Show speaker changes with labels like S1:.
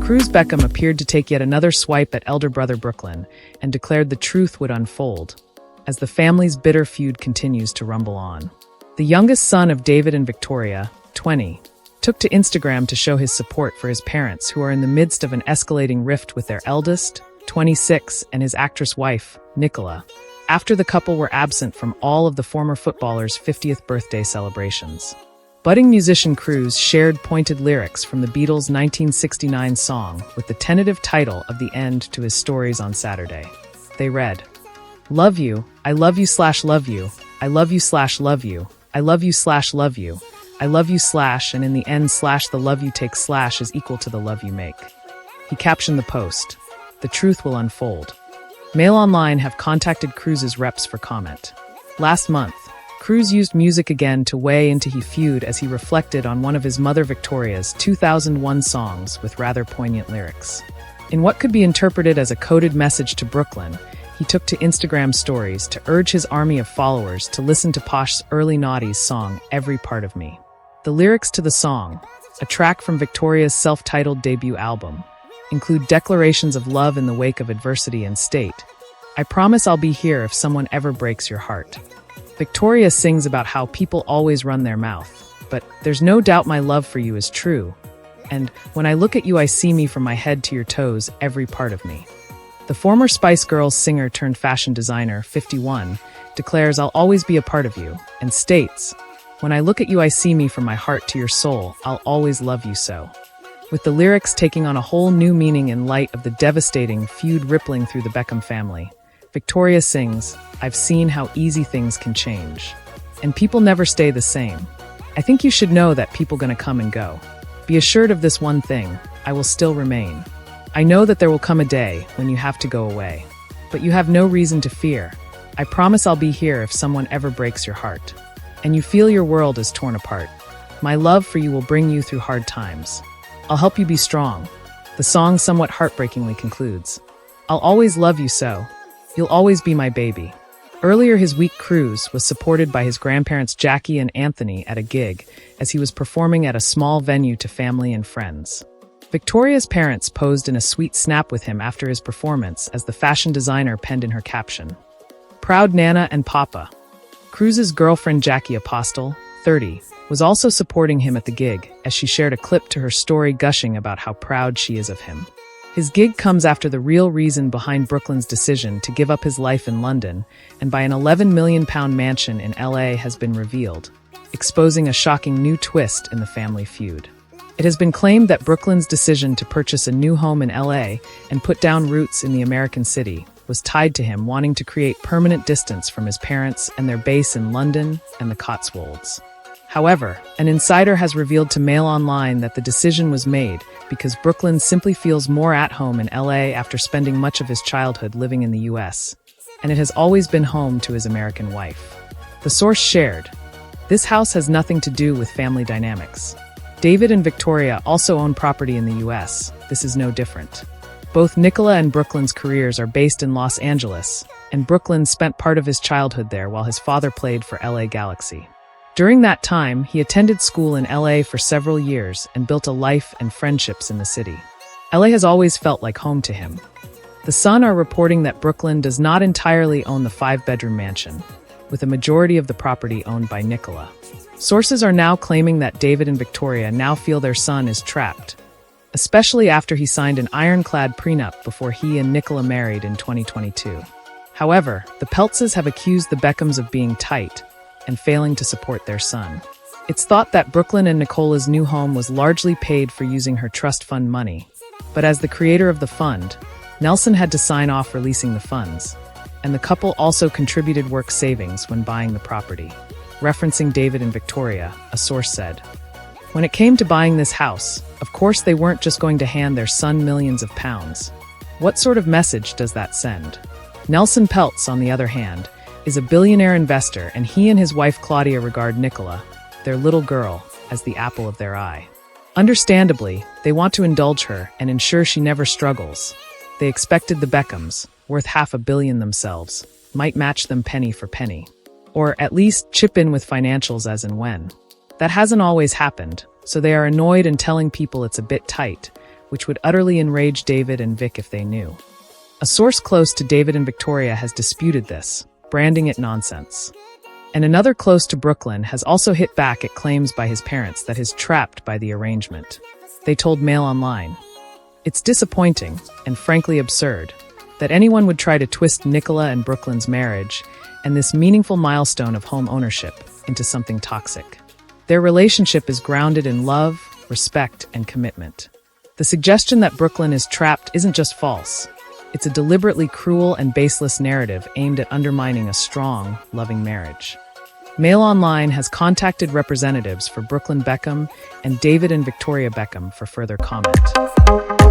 S1: Cruz Beckham appeared to take yet another swipe at elder brother Brooklyn and declared the truth would unfold, as the family's bitter feud continues to rumble on. The youngest son of David and Victoria, 20, took to Instagram to show his support for his parents, who are in the midst of an escalating rift with their eldest, 26, and his actress wife, Nicola, after the couple were absent from all of the former footballer's 50th birthday celebrations. Budding musician Cruz shared pointed lyrics from the Beatles' 1969 song with the tentative title of the end to his stories on Saturday. They read, "Love you, I love you / love you, I love you / love you, I love you / love you, I love you / and in the end / the love you take / is equal to the love you make." He captioned the post, "The truth will unfold." Mail Online have contacted Cruz's reps for comment. Last month, Cruz used music again to weigh into his feud as he reflected on one of his mother Victoria's 2001 songs with rather poignant lyrics. In what could be interpreted as a coded message to Brooklyn, he took to Instagram stories to urge his army of followers to listen to Posh's early noughties song, "Every Part of Me." The lyrics to the song, a track from Victoria's self-titled debut album, include declarations of love in the wake of adversity and state, "I promise I'll be here if someone ever breaks your heart." Victoria sings about how people always run their mouth, but "there's no doubt my love for you is true," and "when I look at you I see me from my head to your toes, every part of me." The former Spice Girls singer turned fashion designer, 51, declares, "I'll always be a part of you," and states, "When I look at you I see me from my heart to your soul, I'll always love you so." With the lyrics taking on a whole new meaning in light of the devastating feud rippling through the Beckham family, Victoria sings, "I've seen how easy things can change. And people never stay the same. I think you should know that people gonna come and go. Be assured of this one thing, I will still remain. I know that there will come a day when you have to go away. But you have no reason to fear. I promise I'll be here if someone ever breaks your heart. And you feel your world is torn apart. My love for you will bring you through hard times. I'll help you be strong." The song somewhat heartbreakingly concludes, "I'll always love you so. You'll always be my baby." Earlier his week, Cruz was supported by his grandparents Jackie and Anthony at a gig as he was performing at a small venue to family and friends. Victoria's parents posed in a sweet snap with him after his performance, as the fashion designer penned in her caption, "Proud Nana and Papa." Cruz's girlfriend Jackie Apostle, 30, was also supporting him at the gig, as she shared a clip to her story gushing about how proud she is of him. His gig comes after the real reason behind Brooklyn's decision to give up his life in London and buy an £11 million mansion in LA has been revealed, exposing a shocking new twist in the family feud. It has been claimed that Brooklyn's decision to purchase a new home in LA and put down roots in the American city was tied to him wanting to create permanent distance from his parents and their base in London and the Cotswolds. However, an insider has revealed to Mail Online that the decision was made because Brooklyn simply feels more at home in LA after spending much of his childhood living in the US, and it has always been home to his American wife. The source shared, "This house has nothing to do with family dynamics. David and Victoria also own property in the US. This is no different. Both Nicola and Brooklyn's careers are based in Los Angeles, and Brooklyn spent part of his childhood there while his father played for LA Galaxy. During that time, he attended school in LA for several years and built a life and friendships in the city. LA has always felt like home to him." The Sun are reporting that Brooklyn does not entirely own the 5-bedroom mansion, with a majority of the property owned by Nicola. Sources are now claiming that David and Victoria now feel their son is trapped, especially after he signed an ironclad prenup before he and Nicola married in 2022. However, the Peltzes have accused the Beckhams of being tight and failing to support their son. It's thought that Brooklyn and Nicola's new home was largely paid for using her trust fund money, but as the creator of the fund, Nelson had to sign off releasing the funds, and the couple also contributed work savings when buying the property. Referencing David and Victoria, a source said, "When it came to buying this house, of course they weren't just going to hand their son millions of pounds. What sort of message does that send?" Nelson Peltz, on the other hand, is a billionaire investor, and he and his wife Claudia regard Nicola, their little girl, as the apple of their eye. Understandably, they want to indulge her and ensure she never struggles. They expected the Beckhams, worth $500 million themselves, might match them penny for penny. Or at least chip in with financials as and when. That hasn't always happened, so they are annoyed and telling people it's a bit tight, which would utterly enrage David and Vic if they knew. A source close to David and Victoria has disputed this, branding it nonsense. And another close to Brooklyn has also hit back at claims by his parents that he's trapped by the arrangement. They told Mail Online, "It's disappointing, and frankly absurd, that anyone would try to twist Nicola and Brooklyn's marriage and this meaningful milestone of home ownership into something toxic. Their relationship is grounded in love, respect, and commitment. The suggestion that Brooklyn is trapped isn't just false. It's a deliberately cruel and baseless narrative aimed at undermining a strong, loving marriage." Mail Online has contacted representatives for Brooklyn Beckham and David and Victoria Beckham for further comment.